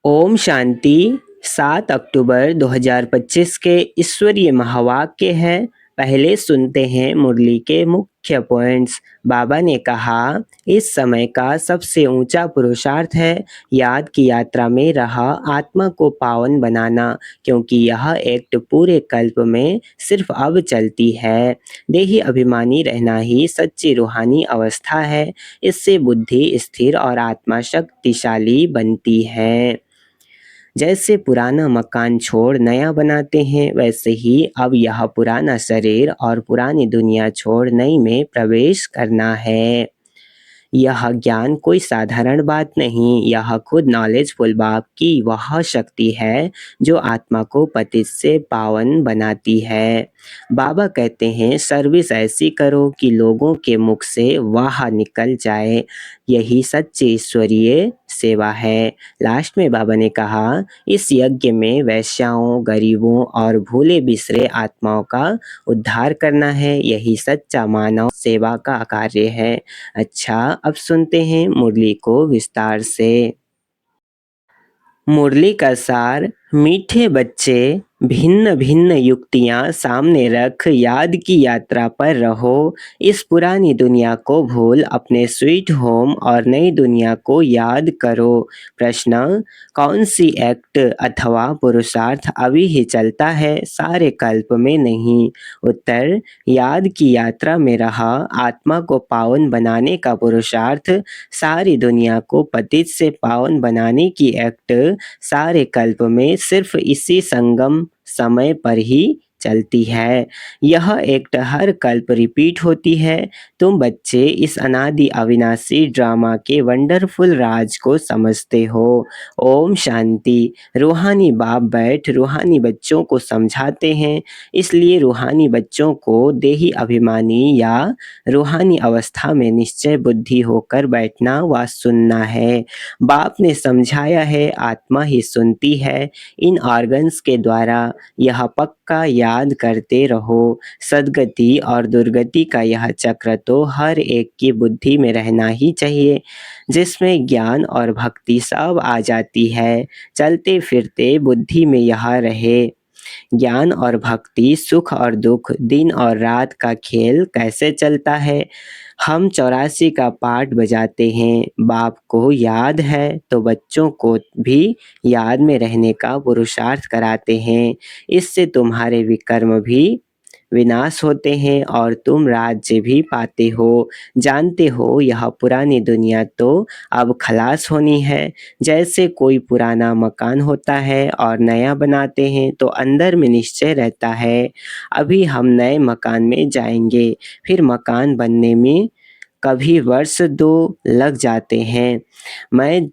ओम शांति। 7 अक्टूबर 2025 के ईश्वरीय महावाक्य है। पहले सुनते हैं मुरली के मुख्य पॉइंट्स। बाबा ने कहा, इस समय का सबसे ऊंचा पुरुषार्थ है याद की यात्रा में रहा आत्मा को पावन बनाना, क्योंकि यह एक्ट पूरे कल्प में सिर्फ अब चलती है। देही अभिमानी रहना ही सच्ची रूहानी अवस्था है। इससे बुद्धि स्थिर और आत्मा शक्तिशाली बनती है। जैसे पुराना मकान छोड़ नया बनाते हैं, वैसे ही अब यह पुराना शरीर और पुरानी दुनिया छोड़ नई में प्रवेश करना है। यह ज्ञान कोई साधारण बात नहीं, यह खुद नॉलेजफुल बाप की वह शक्ति है जो आत्मा को पतित से पावन बनाती है। बाबा कहते हैं, सर्विस ऐसी करो कि लोगों के मुख से वाह निकल जाए। यही सच्ची ईश्वरीय सेवा है। लास्ट में बाबा ने कहा, इस यज्ञ में वैश्याओं, गरीबों और भूले बिसरे आत्माओं का उद्धार करना है। यही सच्चा मानव सेवा का कार्य है। अच्छा, अब सुनते हैं मुरली को विस्तार से। मुरली का सार। मीठे बच्चे, भिन्न भिन्न युक्तियां सामने रख याद की यात्रा पर रहो। इस पुरानी दुनिया को भूल अपने स्वीट होम और नई दुनिया को याद करो। प्रश्न, कौन सी एक्ट अथवा पुरुषार्थ अभी ही चलता है, सारे कल्प में नहीं? उत्तर, याद की यात्रा में रहा आत्मा को पावन बनाने का पुरुषार्थ, सारी दुनिया को पतित से पावन बनाने की एक्ट सारे कल्प में सिर्फ इसी संगम समय पर ही चलती है। यह एक्ट हर कल्प रिपीट होती है। तुम बच्चे इस अनादि अविनाशी ड्रामा के वंडरफुल राज को समझते हो। ओम शांति। रूहानी बाप बैठ रूहानी बच्चों को समझाते हैं, इसलिए रूहानी बच्चों को देही अभिमानी या रूहानी अवस्था में निश्चय बुद्धि होकर बैठना व सुनना है। बाप ने समझाया है, आत्मा ही सुनती है। इन ऑर्गन्स के द्वारा यह पक्का याद करते रहो। सदगति और दुर्गति का यह चक्र तो हर एक की बुद्धि में रहना ही चाहिए, जिसमें ज्ञान और भक्ति सब आ जाती है। चलते फिरते बुद्धि में यह रहे। ज्ञान और भक्ति, सुख और दुख, दिन और रात का खेल कैसे चलता है। हम 84 का पाठ बजाते हैं, बाप को याद है तो बच्चों को भी याद में रहने का पुरुषार्थ कराते हैं। इससे तुम्हारे विकर्म भी विनाश होते हैं और तुम राज्य भी पाते हो। जानते हो, यह पुरानी दुनिया तो अब खलास होनी है। जैसे कोई पुराना मकान होता है और नया बनाते हैं तो अंदर में निश्चय रहता है। अभी हम नए मकान में जाएंगे, फिर मकान बनने में कभी वर्ष 2 लग जाते हैं। मैं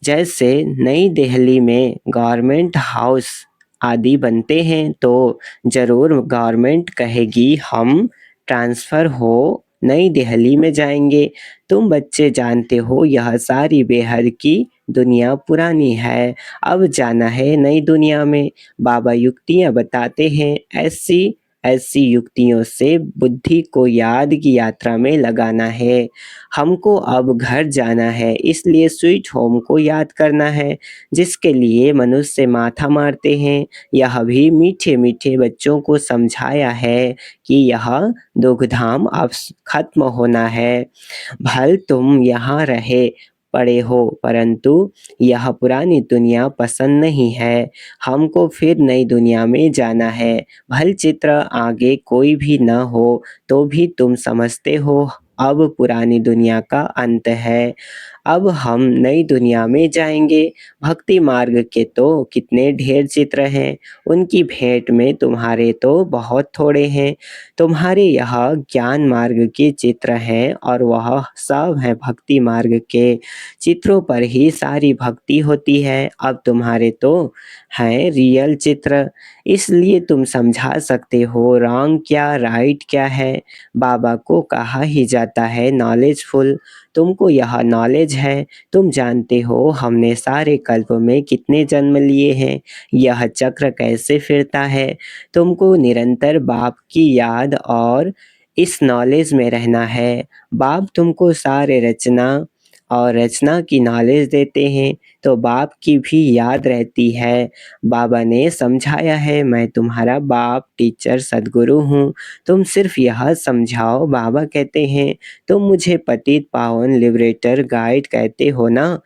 जैसे नई दिल्ली में गवर्नमेंट हाउस आदि बनते हैं तो ज़रूर गवर्नमेंट कहेगी हम ट्रांसफ़र हो नई दिल्ली में जाएंगे। तुम बच्चे जानते हो, यह सारी बेहद की दुनिया पुरानी है, अब जाना है नई दुनिया में। बाबा युक्तियाँ बताते हैं, ऐसी ऐसी युक्तियों से बुद्धि को याद की यात्रा में लगाना है। हमको अब घर जाना है, इसलिए स्वीट होम को याद करना है, जिसके लिए मनुष्य माथा मारते हैं। यह भी मीठे मीठे बच्चों को समझाया है कि यह दुखधाम अब खत्म होना है। भल तुम यहाँ रहे पड़े हो, परंतु यह पुरानी दुनिया पसंद नहीं है। हमको फिर नई दुनिया में जाना है। भल चित्र आगे कोई भी न हो तो भी तुम समझते हो, अब पुरानी दुनिया का अंत है। अब हम नई दुनिया में जाएंगे। भक्ति मार्ग के तो कितने ढेर चित्र हैं, उनकी भेंट में तुम्हारे तो बहुत थोड़े हैं। तुम्हारे यह ज्ञान मार्ग के चित्र हैं और वह सब हैं भक्ति मार्ग के चित्रों पर ही सारी भक्ति होती है। अब तुम्हारे तो हैं रियल चित्र, इसलिए तुम समझा सकते हो रॉन्ग क्या राइट क्या है। बाबा को कहा ही जाता है नॉलेजफुल। तुमको यह नॉलेज है, तुम जानते हो हमने सारे कल्प में कितने जन्म लिए हैं, यह चक्र कैसे फिरता है। तुमको निरंतर बाप की याद और इस नॉलेज में रहना है। बाप तुमको सारे रचना और रचना की नॉलेज देते हैं तो बाप की भी याद रहती है। बाबा ने समझाया है, मैं तुम्हारा बाप, टीचर, सदगुरु हूँ। तुम सिर्फ यह समझाओ। बाबा कहते हैं, तुम मुझे पतित पावन लिबरेटर गाइड कहते हो ना?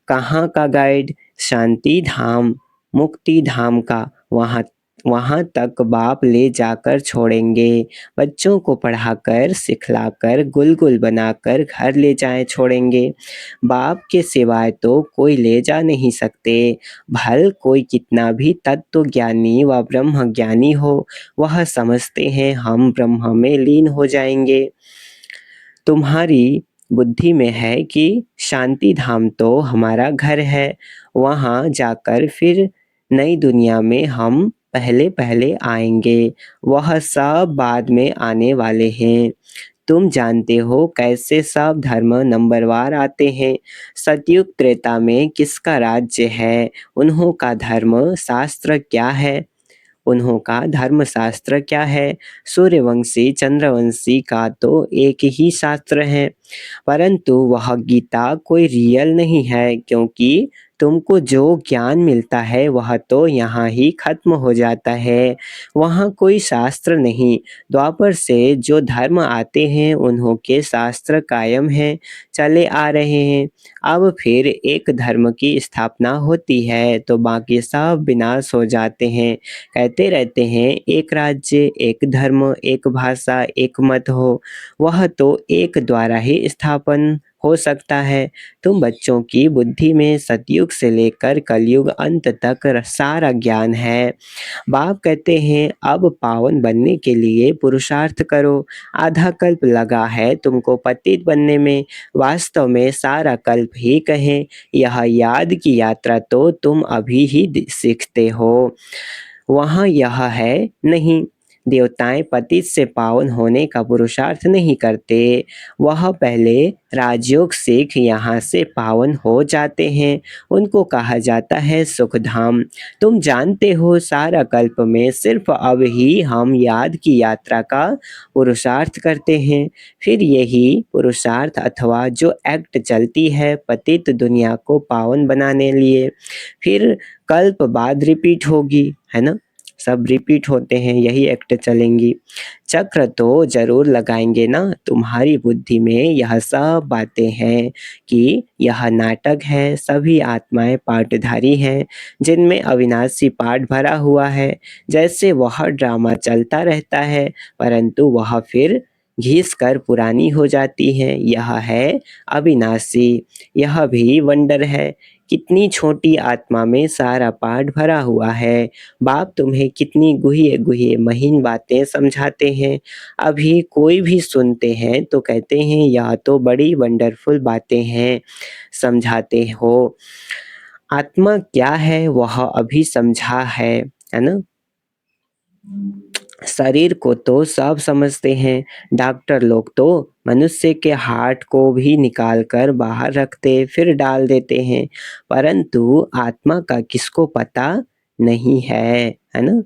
कहाँ का गाइड? शांति धाम, मुक्ति धाम का। वहाँ वहाँ तक बाप ले जाकर छोड़ेंगे। बच्चों को पढ़ाकर, सिखलाकर, गुलगुल बनाकर घर ले जाए छोड़ेंगे। बाप के सिवाय तो कोई ले जा नहीं सकते। भल कोई कितना भी तत्व ज्ञानी व ब्रह्म ज्ञानी हो, वह समझते हैं हम ब्रह्म में लीन हो जाएंगे। तुम्हारी बुद्धि में है कि शांति धाम तो हमारा घर है, वहाँ जाकर फिर नई दुनिया में हम पहले पहले आएंगे, वह सब बाद में आने वाले हैं। तुम जानते हो कैसे सब धर्म नंबरवार आते हैं। सतयुग त्रेता में किसका राज्य है? उन्हों का धर्म शास्त्र क्या है? उन्हों का धर्मशास्त्र क्या है? सूर्यवंशी चंद्रवंशी का तो एक ही शास्त्र है, परंतु वह गीता कोई रियल नहीं है, क्योंकि तुमको जो ज्ञान मिलता है वह तो यहाँ ही खत्म हो जाता है, वहाँ कोई शास्त्र नहीं। द्वापर से जो धर्म आते हैं उन्हों के शास्त्र कायम हैं, चले आ रहे हैं। अब फिर एक धर्म की स्थापना होती है तो बाकी सब विनाश हो जाते हैं। कहते रहते हैं एक राज्य, एक धर्म, एक भाषा, एक मत हो, वह तो एक द्वारा ही स्थापन हो सकता है। तुम बच्चों की बुद्धि में सतयुग से लेकर कलयुग अंत तक सारा ज्ञान है। बाप कहते हैं अब पावन बनने के लिए पुरुषार्थ करो। आधा कल्प लगा है तुमको पतित बनने में, वास्तव में सारा कल्प ही कहें। यह याद की यात्रा तो तुम अभी ही सीखते हो, वहाँ यह है नहीं। देवताएं पतित से पावन होने का पुरुषार्थ नहीं करते, वह पहले राजयोग सीख यहाँ से पावन हो जाते हैं। उनको कहा जाता है सुखधाम। तुम जानते हो सारा कल्प में सिर्फ अब ही हम याद की यात्रा का पुरुषार्थ करते हैं। फिर यही पुरुषार्थ अथवा जो एक्ट चलती है पतित दुनिया को पावन बनाने लिए, फिर कल्प बाद रिपीट होगी, है ना? सब रिपीट होते हैं, यही एक्ट चलेंगी। चक्र तो जरूर लगाएंगे ना। तुम्हारी बुद्धि में यह सब बातें हैं कि यह नाटक है, सभी आत्माएं पाठधारी हैं जिनमें अविनाशी पाठ भरा हुआ है। जैसे वह ड्रामा चलता रहता है, परंतु वह फिर घिस कर पुरानी हो जाती है। यह है अविनाशी, यह भी वंडर है। कितनी छोटी आत्मा में सारा पाठ भरा हुआ है। बाप तुम्हें कितनी गुहिए गुहिए महीन बातें समझाते हैं, अभी कोई भी सुनते हैं तो कहते हैं यह तो बड़ी वंडरफुल बातें हैं समझाते हो। आत्मा क्या है वह अभी समझा है ना? शरीर को तो सब समझते हैं। डॉक्टर लोग तो मनुष्य के हार्ट को भी निकाल कर बाहर रखते फिर डाल देते हैं, परंतु आत्मा का किसको पता नहीं है ना?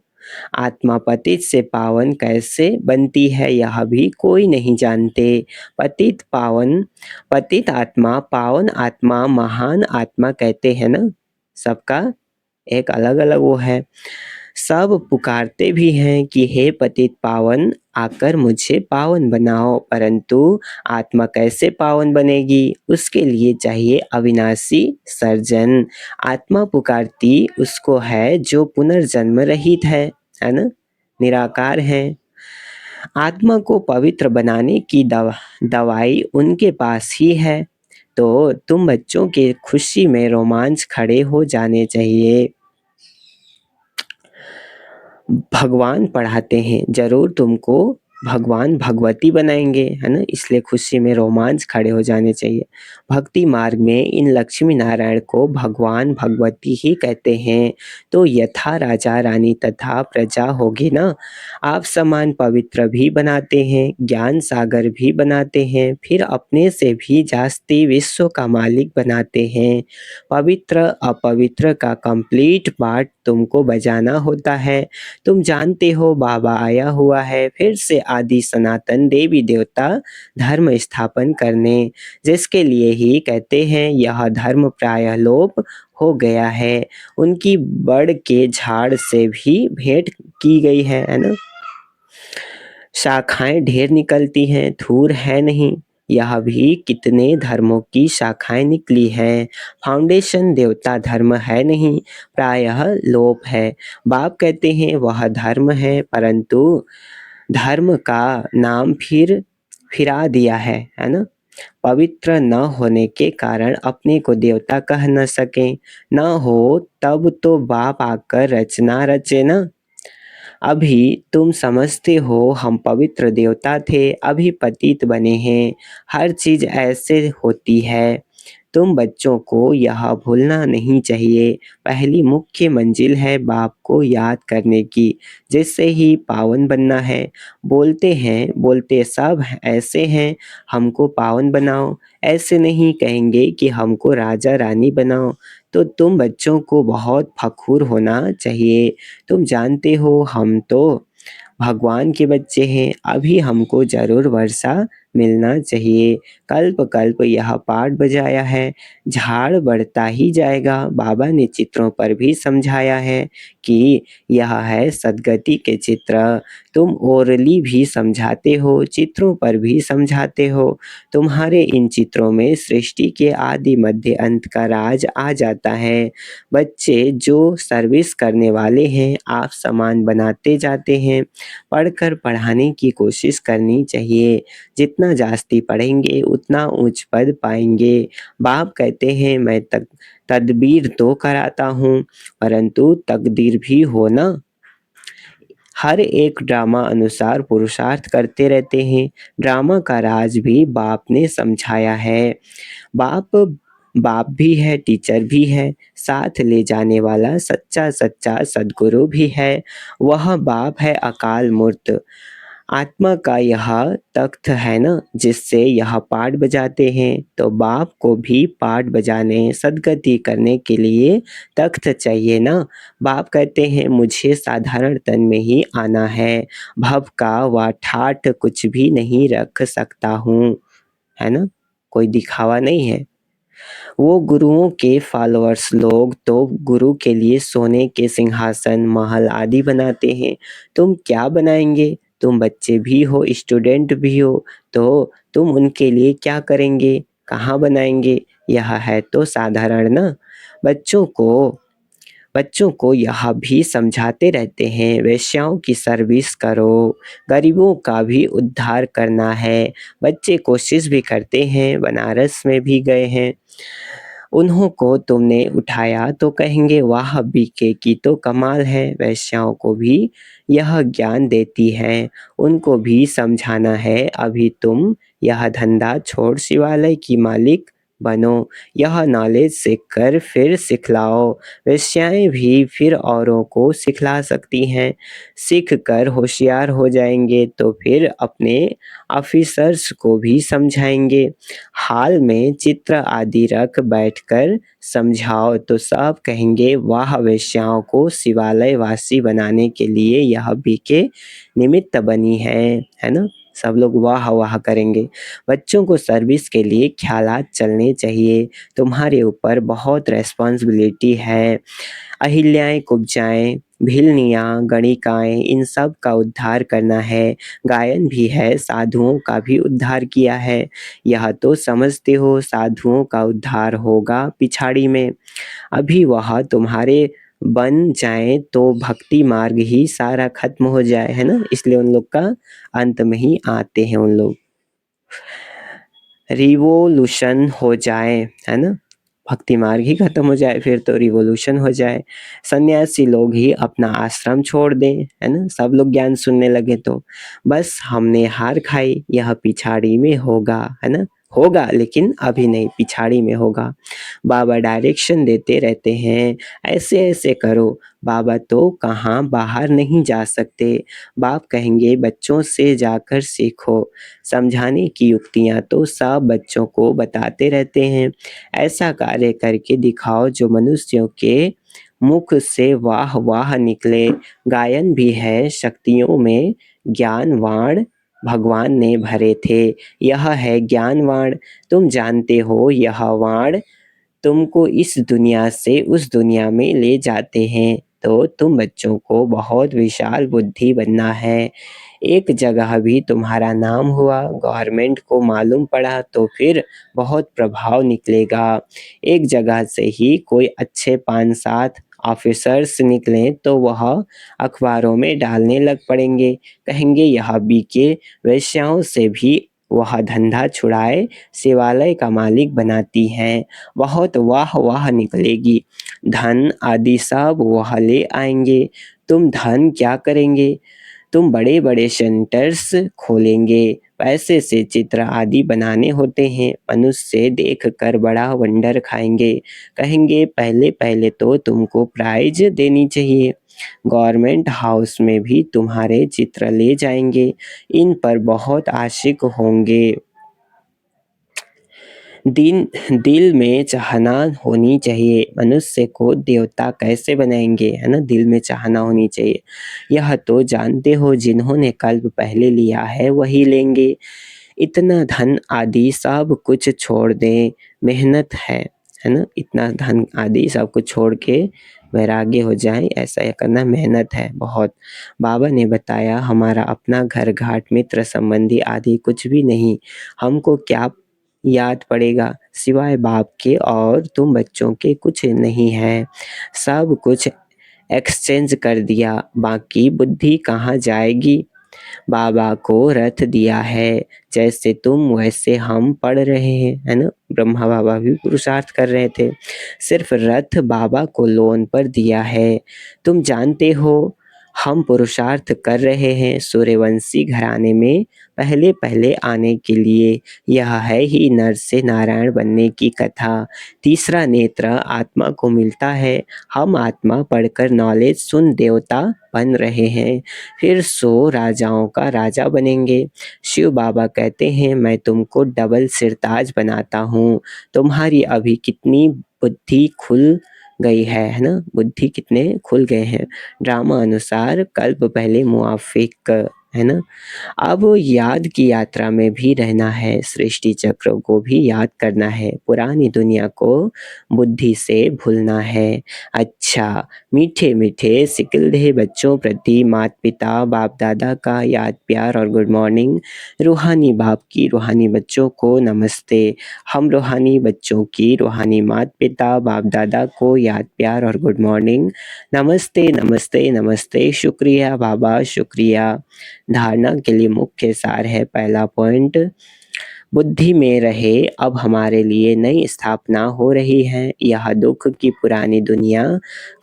आत्मा पतित से पावन कैसे बनती है यह भी कोई नहीं जानते। पतित पावन, पतित आत्मा, पावन आत्मा, महान आत्मा कहते हैं ना। सबका एक अलग अलग वो है। सब पुकारते भी हैं कि हे पतित पावन, आकर मुझे पावन बनाओ, परंतु आत्मा कैसे पावन बनेगी? उसके लिए चाहिए अविनाशी सर्जन। आत्मा पुकारती उसको है जो पुनर्जन्म रहित है ना? निराकार है। आत्मा को पवित्र बनाने की दवाई उनके पास ही है। तो तुम बच्चों के खुशी में रोमांच खड़े हो जाने चाहिए। भगवान पढ़ाते हैं, जरूर तुमको भगवान भगवती बनाएंगे, है ना? इसलिए खुशी में रोमांच खड़े हो जाने चाहिए। भक्ति मार्ग में इन लक्ष्मी नारायण को भगवान भगवती ही कहते हैं। तो यथा राजा रानी तथा प्रजा होगी ना। आप समान पवित्र भी बनाते हैं, ज्ञान सागर भी बनाते हैं, फिर अपने से भी जास्ती विश्व का मालिक बनाते हैं। पवित्र अपवित्र का कंप्लीट पार्ट तुमको बजाना होता है। तुम जानते हो बाबा आया हुआ है फिर से आदि सनातन देवी देवता धर्म स्थापन करने, जिसके लिए ही कहते हैं यह धर्म प्रायः लोप हो गया है। उनकी बड़ के झाड़ से भी भेंट की गई है ना? शाखाएं ढेर निकलती हैं, धूर है नहीं। यह भी कितने धर्मों की शाखाएं निकली हैं। फाउंडेशन देवता धर्म है नहीं, प्रायः लोप है। बाप कहते हैं वह धर्म है, परंतु धर्म का नाम फिरा दिया है ना? पवित्र न होने के कारण अपने को देवता कह न सके, न हो तब तो बाप आकर रचना रचे ना। अभी तुम समझते हो हम पवित्र देवता थे, अभी पतित बने हैं। हर चीज ऐसे होती है। तुम बच्चों को यह भूलना नहीं चाहिए। पहली मुख्य मंजिल है बाप को याद करने की, जिससे ही पावन बनना है। बोलते हैं, बोलते सब ऐसे हैं, हमको पावन बनाओ। ऐसे नहीं कहेंगे कि हमको राजा रानी बनाओ। तो तुम बच्चों को बहुत फखुर होना चाहिए। तुम जानते हो हम तो भगवान के बच्चे हैं, अभी हमको जरूर वर्षा मिलना चाहिए। कल्प कल्प यह पाठ बजाया है, झाड़ बढ़ता ही जाएगा। बाबा ने चित्रों पर भी समझाया है कि यह है सद्गति के चित्र। तुम ओरली भी समझाते हो, चित्रों पर भी समझाते हो। तुम्हारे इन चित्रों में सृष्टि के आदि मध्य अंत का राज आ जाता है। बच्चे जो सर्विस करने वाले हैं, आप समान बनाते जाते हैं। पढ़कर पढ़ाने की कोशिश करनी चाहिए। जितना जास्ती पढ़ेंगे उतना उच्च पद पाएंगे। बाप कहते हैं मैं तदबीर तो कराता हूँ, परंतु तकदीर भी हो ना। हर एक ड्रामा अनुसार पुरुषार्थ करते रहते हैं। ड्रामा का राज भी बाप ने समझाया है। बाप बाप भी है, टीचर भी है, साथ ले जाने वाला सच्चा सच्चा सदगुरु भी है। वह बाप है अकाल मूर्त। आत्मा का यह तख्त है ना, जिससे यह पाठ बजाते हैं। तो बाप को भी पाठ बजाने सदगति करने के लिए तख्त चाहिए ना। बाप कहते हैं मुझे साधारण तन में ही आना है, भव का व ठाठ कुछ भी नहीं रख सकता हूँ, है ना? कोई दिखावा नहीं है। वो गुरुओं के फॉलोअर्स लोग तो गुरु के लिए सोने के सिंहासन महल आदि बनाते हैं। तुम क्या बनाएंगे? तुम बच्चे भी हो, स्टूडेंट भी हो, तो तुम उनके लिए क्या करेंगे? कहाँ बनाएंगे? यह है तो साधारण ना। बच्चों को बच्चों को यह भी समझाते रहते हैं वेश्याओं की सर्विस करो, गरीबों का भी उद्धार करना है। बच्चे कोशिश भी करते हैं, बनारस में भी गए हैं। उन्हों को तुमने उठाया तो कहेंगे वाह बीके की तो कमाल है। वैश्याओं को भी यह ज्ञान देती है, उनको भी समझाना है अभी तुम यह धंधा छोड़ शिवालय की मालिक बनो। यह नॉलेज सीख कर फिर सिखलाओ। वेश्याएं भी फिर औरों को सिखला सकती हैं। सीख कर होशियार हो जाएंगे तो फिर अपने ऑफिसर्स को भी समझाएंगे। हाल में चित्र आदि रख बैठकर समझाओ तो सब कहेंगे वाह वेश्याओं को शिवालय वासी बनाने के लिए यह बीके निमित्त बनी है ना। सब लोग वाह वाह करेंगे। बच्चों को सर्विस के लिए ख्यालात चलने चाहिए। तुम्हारे ऊपर बहुत रेस्पॉन्सिबिलिटी है। अहिल्याएं, कुब्जाएं, भिलनियाँ, गणिकाएं, इन सब का उद्धार करना है। गायन भी है, साधुओं का भी उद्धार किया है। यह तो समझते हो साधुओं का उद्धार होगा पिछाड़ी में। अभी वह तुम्हारे बन जाए तो भक्ति मार्ग ही सारा खत्म हो जाए, है ना। इसलिए उन लोग का अंत में ही आते हैं उन लोग। रिवोल्यूशन हो जाए, है ना। भक्ति मार्ग ही खत्म हो जाए फिर तो रिवोल्यूशन हो जाए। सन्यासी लोग ही अपना आश्रम छोड़ दें, है ना। सब लोग ज्ञान सुनने लगे तो बस हमने हार खाई। यह पिछाड़ी में होगा, है ना। होगा लेकिन अभी नहीं, पिछाड़ी में होगा। बाबा डायरेक्शन देते रहते हैं, ऐसे ऐसे करो। बाबा तो कहाँ बाहर नहीं जा सकते। बाप कहेंगे बच्चों से जाकर सीखो। समझाने की युक्तियाँ तो सब बच्चों को बताते रहते हैं। ऐसा कार्य करके दिखाओ जो मनुष्यों के मुख से वाह वाह निकले। गायन भी है शक्तियों में ज्ञानवाण भगवान ने भरे थे। यह है ज्ञानवाण, तुम जानते हो यह वाण तुमको इस दुनिया से उस दुनिया में ले जाते हैं। तो तुम बच्चों को बहुत विशाल बुद्धि बनना है। एक जगह भी तुम्हारा नाम हुआ, गवर्नमेंट को मालूम पड़ा तो फिर बहुत प्रभाव निकलेगा। एक जगह से ही कोई अच्छे 5-7 ऑफिसर्स निकलें तो वह अखबारों में डालने लग पड़ेंगे। कहेंगे यह बीके वेश्याओं से भी वह धंधा छुड़ाए शिवालय का मालिक बनाती हैं। बहुत वाह वाह निकलेगी। धन आदि सब वह ले आएंगे। तुम धन क्या करेंगे? तुम बड़े बड़े सेंटर्स खोलेंगे। पैसे से चित्र आदि बनाने होते हैं। मनुष्य देख कर बड़ा वंडर खाएंगे। कहेंगे पहले पहले तो तुमको प्राइज देनी चाहिए। गवर्नमेंट हाउस में भी तुम्हारे चित्र ले जाएंगे। इन पर बहुत आशिक होंगे। दिल में चाहना होनी चाहिए। मनुष्य को देवता कैसे बनाएंगे, है ना? दिल में चाहना होनी चाहिए। यह तो जानते हो जिन्होंने कल्प पहले लिया है वही लेंगे। इतना धन आदि सब कुछ छोड़ दें, मेहनत है ना? इतना धन आदि सब कुछ छोड़ के वैराग्य हो जाए, ऐसा करना मेहनत है बहुत। बाबा ने बताया हमारा अपना घर घाट मित्र संबंधी आदि कुछ भी नहीं। हमको क्या याद पड़ेगा सिवाय बाप के, और तुम बच्चों के कुछ नहीं है। सब कुछ एक्सचेंज कर दिया, बाकी बुद्धि कहाँ जाएगी? बाबा को रथ दिया है, जैसे तुम वैसे हम पढ़ रहे हैं, है ना? ब्रह्मा बाबा भी पुरुषार्थ कर रहे थे। सिर्फ रथ बाबा को लोन पर दिया है। तुम जानते हो हम पुरुषार्थ कर रहे हैं सूर्यवंशी घराने में पहले पहले आने के लिए। यह है ही नर से नारायण बनने की कथा। तीसरा नेत्र आत्मा को मिलता है। हम आत्मा पढ़कर नॉलेज सुन देवता बन रहे हैं, फिर सो राजाओं का राजा बनेंगे। शिव बाबा कहते हैं मैं तुमको डबल सिरताज बनाता हूँ। तुम्हारी अभी कितनी बुद्धि खुल गई है ना? बुद्धि कितने खुल गए हैं। ड्रामा अनुसार कल्प पहले मुआफिक, है ना? अब याद की यात्रा में भी रहना है। सृष्टि चक्र को भी याद करना है। पुरानी दुनिया को बुद्धि से भूलना है। अच्छा, मीठे मीठे सिकलदे बच्चों प्रति माता पिता बाप दादा का याद प्यार और गुड मॉर्निंग। रूहानी बाप की रूहानी बच्चों को नमस्ते। हम रूहानी बच्चों की रूहानी माता पिता बाप दादा को याद प्यार और गुड मॉर्निंग। नमस्ते नमस्ते नमस्ते। शुक्रिया बाबा, शुक्रिया। धारणा के लिए मुख्य सार है। पहला पॉइंट, बुद्धि में रहे अब हमारे लिए नई स्थापना हो रही है। यह दुख की पुरानी दुनिया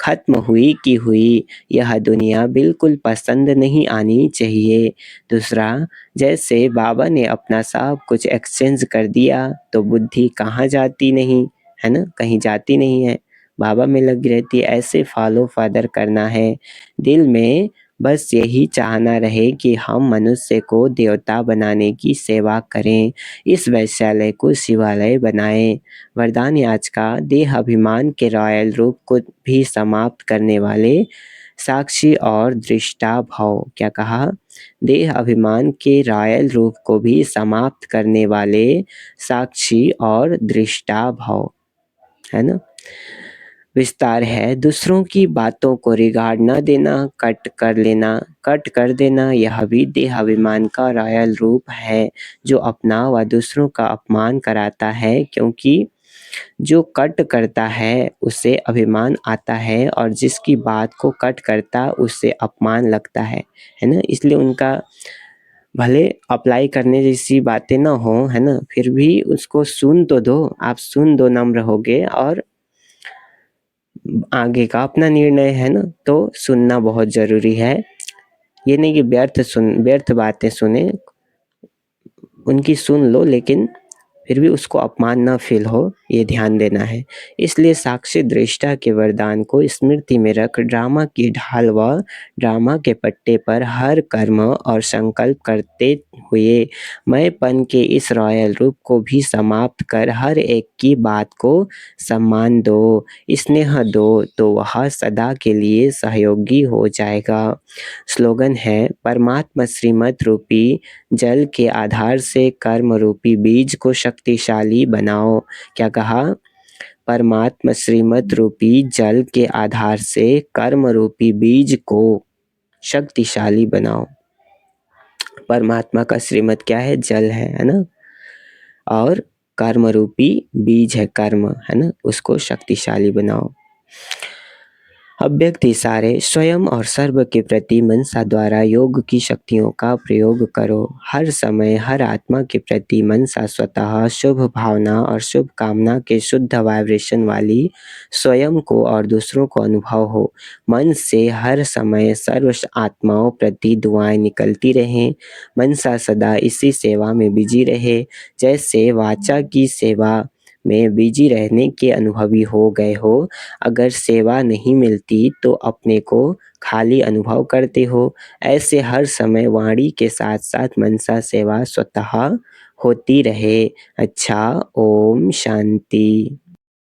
खत्म हुई की हुई। यह दुनिया बिल्कुल पसंद नहीं आनी चाहिए। दूसरा, जैसे बाबा ने अपना सब कुछ एक्सचेंज कर दिया तो बुद्धि कहाँ जाती नहीं, है ना? कहीं जाती नहीं है, बाबा में लगी रहती है। ऐसे फॉलो फादर करना है। दिल में बस यही चाहना रहे कि हम मनुष्य को देवता बनाने की सेवा करें। इस वैश्यालय को शिवालय बनाएं। वरदान आज का, देह अभिमान के रॉयल रूप को भी समाप्त करने वाले साक्षी और दृष्टा भव। क्या कहा? देह अभिमान के रॉयल रूप को भी समाप्त करने वाले साक्षी और दृष्टा भव, है ना? विस्तार है, दूसरों की बातों को रिगार्ड न देना, कट कर लेना, कट कर देना, यह भी देहाभिमान का रॉयल रूप है जो अपना व दूसरों का अपमान कराता है। क्योंकि जो कट करता है उसे अभिमान आता है और जिसकी बात को कट करता उसे अपमान लगता है ना? इसलिए उनका भले अप्लाई करने जैसी बातें ना हो, है ना, फिर भी उसको सुन तो दो। आप सुन दो, नम्र होगे और आगे का अपना निर्णय, है ना? तो सुनना बहुत जरूरी है। ये नहीं कि व्यर्थ बातें सुने, उनकी सुन लो लेकिन फिर भी उसको अपमान ना फ़ील हो, ये ध्यान देना है। इसलिए साक्षी दृष्टा के वरदान को स्मृति में रख ड्रामा की ढाल व ड्रामा के पट्टे पर हर कर्म और संकल्प करते हुए मैंपन के इस रॉयल रूप को भी समाप्त कर हर एक की बात को सम्मान दो, स्नेह दो, तो वह सदा के लिए सहयोगी हो जाएगा। स्लोगन है परमात्मा श्रीमत रूपी जल के आधार से कर्म रूपी बीज को शक्तिशाली बनाओ। क्या कहा? परमात्मा श्रीमत रूपी जल के आधार से कर्म रूपी बीज को शक्तिशाली बनाओ। परमात्मा का श्रीमत क्या है? जल है ना? और कर्म रूपी बीज है, कर्म है ना, उसको शक्तिशाली बनाओ। अब व्यक्ति सारे स्वयं और सर्व के प्रति मनसा द्वारा योग की शक्तियों का प्रयोग करो। हर समय हर आत्मा के प्रति मनसा स्वतः शुभ भावना और शुभ कामना के शुद्ध वाइब्रेशन वाली स्वयं को और दूसरों को अनुभव हो। मन से हर समय सर्व आत्माओं प्रति दुआएं निकलती रहें। मनसा सदा इसी सेवा में बिजी रहे, जैसे वाचा की सेवा में बिजी रहने के अनुभवी हो गए हो। अगर सेवा नहीं मिलती तो अपने को खाली अनुभव करते हो। ऐसे हर समय वाणी के साथ साथ मनसा सेवा स्वतः होती रहे। अच्छा, ओम शांति।